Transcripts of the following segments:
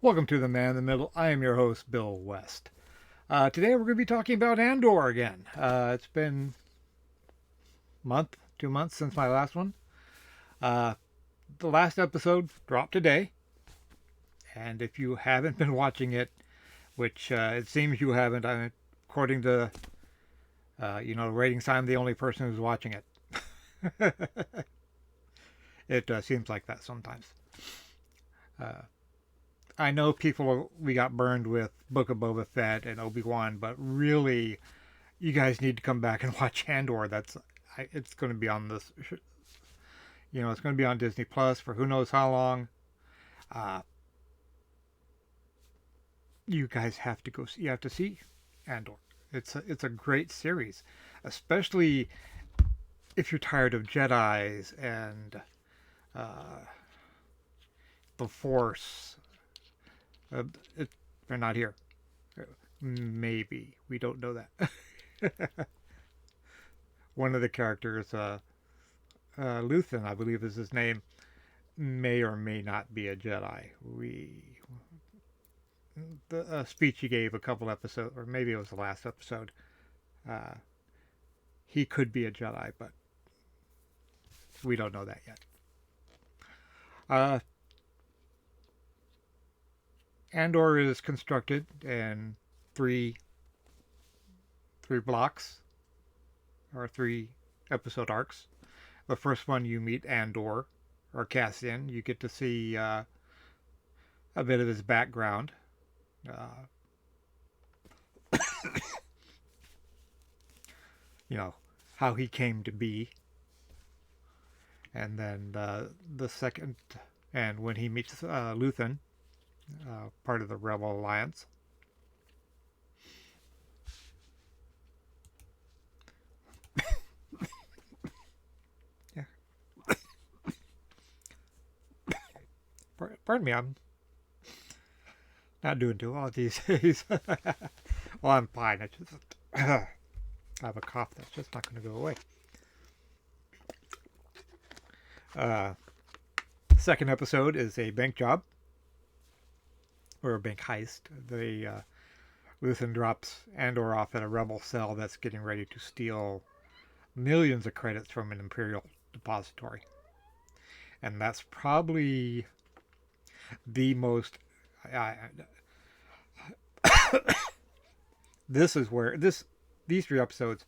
Welcome to The Man in the Middle. I am your host, Bill West. Today we're going to be talking about Andor again. It's been a month, 2 months since my last one. Uh, the last episode dropped today, and if you haven't been watching it, which it seems you haven't, according to ratings, I'm the only person who's watching it. It seems like that sometimes. Uh, I know we got burned with Book of Boba Fett and Obi-Wan, but really, you guys need to come back and watch Andor. It's going to be on it's going to be on Disney Plus for who knows how long. Uh, you guys have to go. You have to see Andor. It's a great series, especially if you're tired of Jedi's and uh, the Force. Uh, it, they're not here. Maybe we don't know that. One of the characters, Luthen, I believe is his name, may or may not be a Jedi. The speech he gave a couple episodes, or maybe it was the last episode, uh, he could be a Jedi, but we don't know that yet. Uh, Andor is constructed in three blocks or three episode arcs. The first one you meet Andor or Cassian. You get to see a bit of his background. Uh, you know how he came to be, and then the second, and when he meets Luthen, part of the Rebel Alliance. Yeah, pardon me, I'm not doing too well these days. Well, I'm fine. I just I have a cough that's just not going to go away. Uh, Second episode is a bank job or a bank heist. Luthen drops Andor off at a rebel cell that's getting ready to steal millions of credits from an Imperial depository, and that's probably the most. I, this is where these three episodes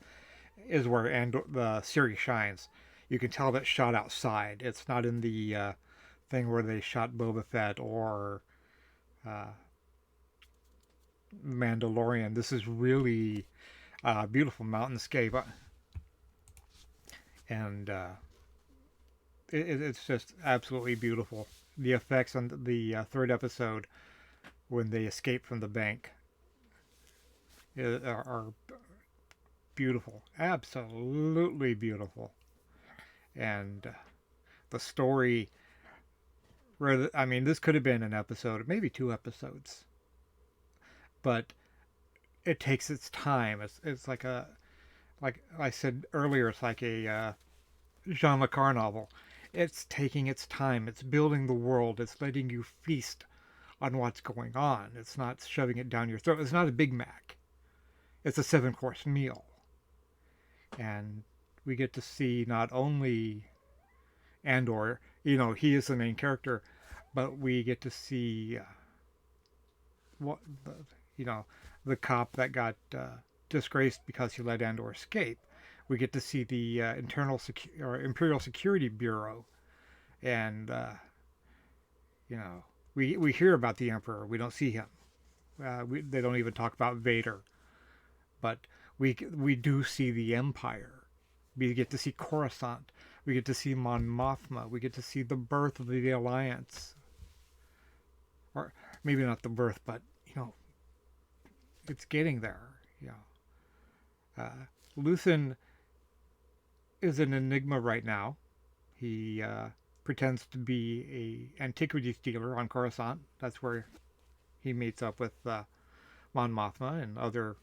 is where Andor, the series shines. You can tell that shot outside. It's not in the thing where they shot Boba Fett or uh, Mandalorian. This is really beautiful mountainscape, and it's just absolutely beautiful. The effects on the third episode when they escape from the bank are beautiful, absolutely beautiful, and the story. I mean, this could have been an episode, maybe two episodes, but it takes its time. It's like I said earlier, it's like a Jean Le Carre novel. It's taking its time. It's building the world. It's letting you feast on what's going on. It's not shoving it down your throat. It's not a Big Mac. It's a seven-course meal. And we get to see not only Andor, he is the main character, but we get to see what the cop that got disgraced because he let Andor escape. We get to see the Imperial Security Bureau, and we hear about the Emperor. We don't see him. They don't even talk about Vader, but we do see the Empire. We get to see Coruscant. We get to see Mon Mothma. We get to see the birth of the Alliance, or maybe not the birth, but it's getting there. Luthen is an enigma right now. He pretends to be a antiquities dealer on Coruscant. That's where he meets up with Mon Mothma and other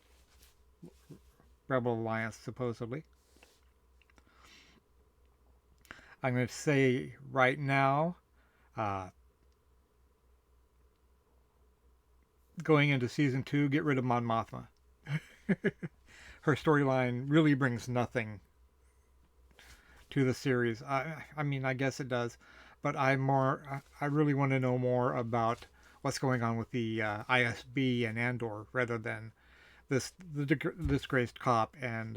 Rebel Alliance, supposedly. I'm going to say right now, uh, going into season 2, get rid of Mon Mothma. Her storyline really brings nothing to the series. I mean, I guess it does, but I really want to know more about what's going on with the ISB and Andor rather than the disgraced cop and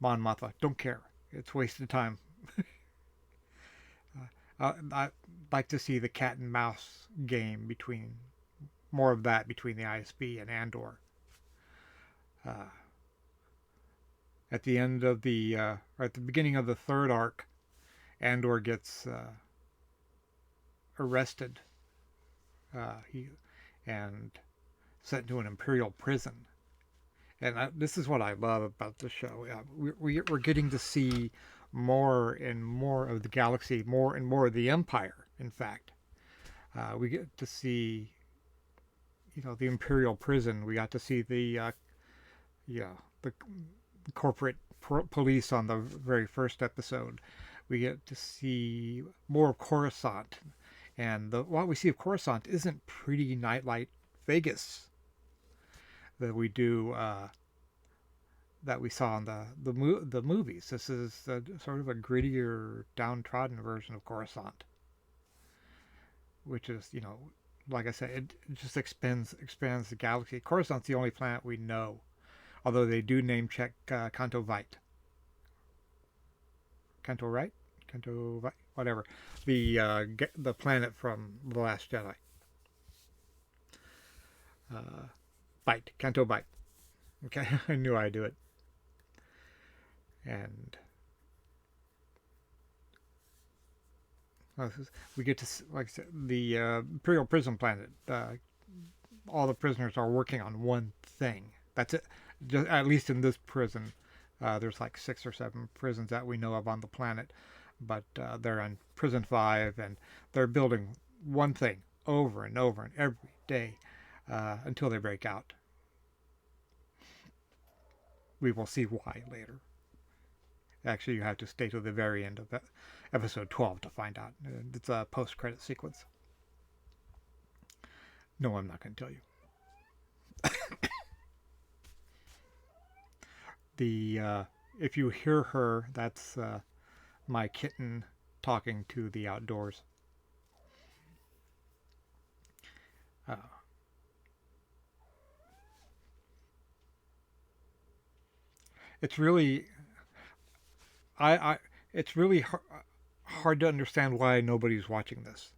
Mon Mothma. Don't care. It's wasted time. I'd like to see the cat and mouse game between more of that between the ISB and Andor. Uh, at the end of the or at the beginning of the third arc, Andor gets arrested he and sent to an imperial prison. And this is what I love about the show. We're getting to see more and more of the galaxy, more and more of the Empire. In fact, we get to see, the Imperial prison. We got to see the corporate police on the very first episode. We get to see more of Coruscant, and what we see of Coruscant isn't pretty nightlight Vegas that we do that we saw in the movies. This is sort of a grittier, downtrodden version of Coruscant, which is like I said, it just expands the galaxy. Coruscant's the only planet we know, although they do name check Canto Vite. Canto right? Canto Vite? Whatever. The planet from The Last Jedi. Bite. Canto Bite. Okay, I knew I'd do it. And we get to, like I said, the Imperial Prison Planet. All the prisoners are working on one thing. That's it. Just, at least in this prison, there's like 6 or 7 prisons that we know of on the planet, but they're in prison 5, and they're building one thing over and over and every day until they break out. We will see why later. Actually, you have to stay to the very end of episode 12 to find out. It's a post-credit sequence. No, I'm not going to tell you. If you hear her, that's my kitten talking to the outdoors. Uh, it's really I it's really hard to understand why nobody's watching this.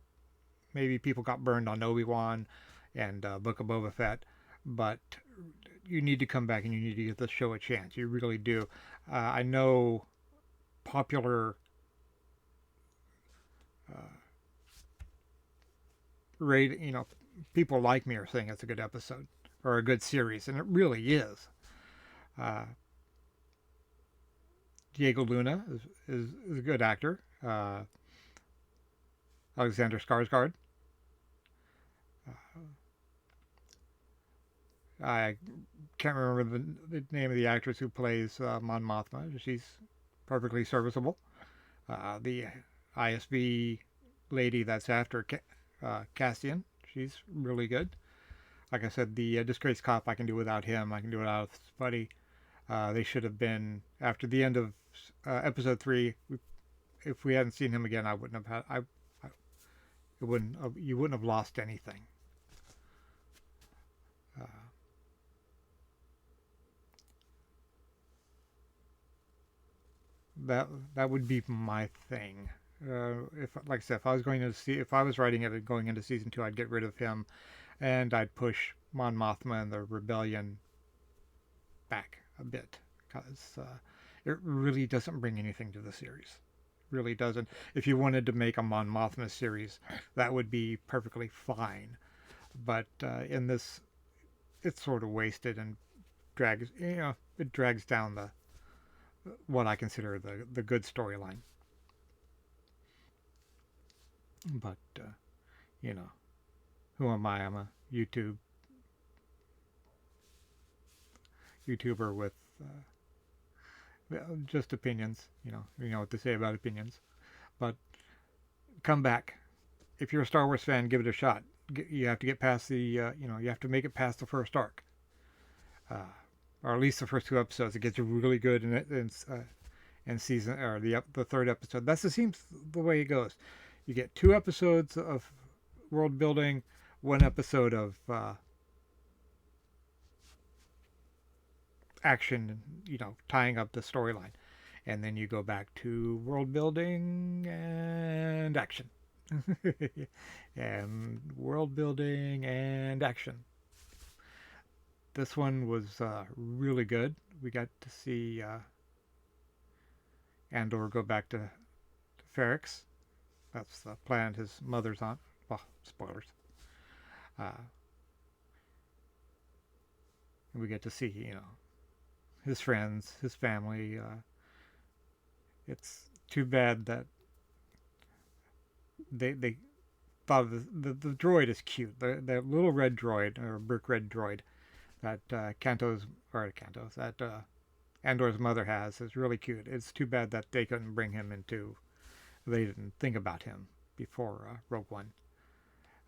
Maybe people got burned on Obi-Wan and Book of Boba Fett, but you need to come back and you need to give the show a chance. You really do. I know popular uh, rate, people like me are saying it's a good episode or a good series, and it really is. Uh, Diego Luna is a good actor. Alexander Skarsgård. I can't remember the name of the actress who plays Mon Mothma. She's perfectly serviceable. The ISB lady that's after Cassian, she's really good. Like I said, the disgraced cop, I can do without him. I can do without Spuddy. They should have been after the end of episode 3. If we hadn't seen him again, I wouldn't have had. It wouldn't. You wouldn't have lost anything. Uh, that would be my thing. If, like I said, if I was writing it going into season 2, I'd get rid of him, and I'd push Mon Mothma and the rebellion back a bit because it really doesn't bring anything to the series. Really doesn't. If you wanted to make a Mon Mothma series, that would be perfectly fine. But in this, it's sort of wasted and drags. It drags down the what I consider the good storyline. But you know, who am I? I'm a YouTuber with just opinions. You know what to say about opinions. But come back. If you're a Star Wars fan, give it a shot. you have to get past the you have to make it past the first arc, uh, or at least the first two episodes. It gets really good in season or the third episode. That's the seems the way it goes. You get two episodes of world building, one episode of action, tying up the storyline, and then you go back to world building and action, and world building and action. This one was really good. We got to see Andor go back to Ferrix. That's the planet his mother's on. Well, spoilers. Uh, and we get to see, his friends, his family. It's too bad that they thought the droid is cute. The little red droid or brick red droid that Canto's that Andor's mother has is really cute. It's too bad that they couldn't bring him into. They didn't think about him before Rogue One.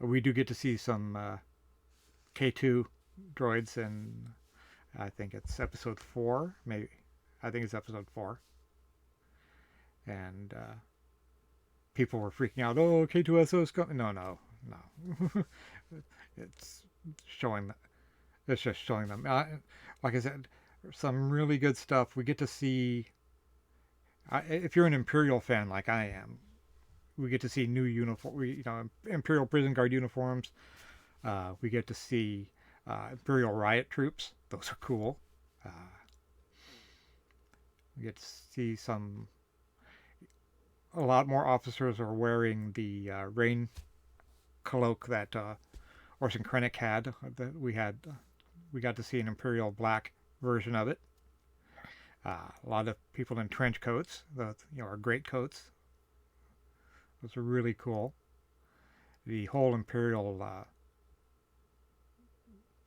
We do get to see some K2 droids, and I think it's episode 4, maybe. I think it's episode 4. And people were freaking out. Oh, K2SO is coming. No, no, no. it's showing. It's just showing them. Like I said, some really good stuff. We get to see. If you're an Imperial fan like I am, we get to see new uniform. Imperial prison guard uniforms. We get to see Imperial riot troops. Those are cool. We get to see a lot more officers are wearing the rain cloak that Orson Krennic had. That we got to see an Imperial black version of it. A lot of people in trench coats, our great coats. Those are really cool. The whole Imperial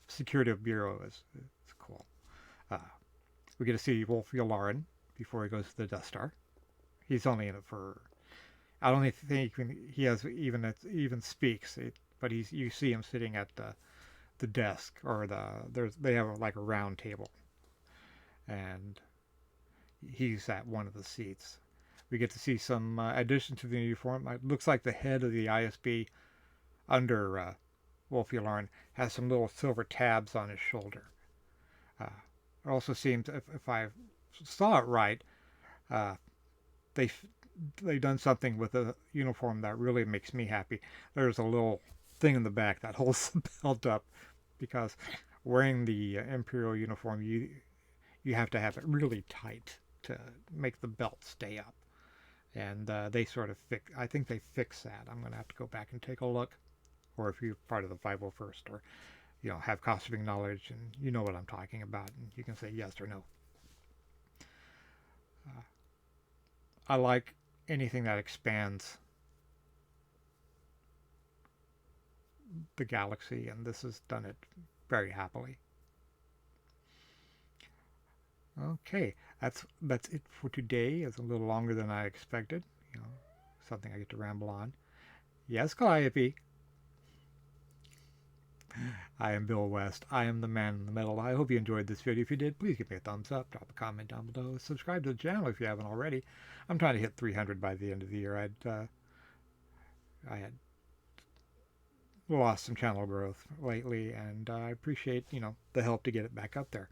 Security Bureau is cool. We get to see Wolf Yularen before he goes to the Death Star. He's only in it for. I don't think he has even speaks, but you see him sitting at the desk or they have like a round table, and he's at one of the seats. We get to see some addition to the uniform. It looks like the head of the ISB under Wolf Yularen has some little silver tabs on his shoulder. It also seems, if I saw it right, they've done something with the uniform that really makes me happy. There's a little thing in the back that holds the belt up, because wearing the Imperial uniform, you have to have it really tight to make the belt stay up. And they sort of I think they fix that. I'm going to have to go back and take a look. Or if you're part of the 501st, or have costuming knowledge and you know what I'm talking about, and you can say yes or no. I like anything that expands the galaxy, and this has done it very happily. Okay, that's it for today. It's a little longer than I expected. Something I get to ramble on. Yes, Calliope. I am Bill West. I am the man in the middle. I hope you enjoyed this video. If you did, please give me a thumbs up, drop a comment down below, subscribe to the channel if you haven't already. I'm trying to hit 300 by the end of the year. I had lost some channel growth lately, and I appreciate the help to get it back up there.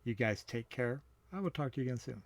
You guys take care. I will talk to you again soon.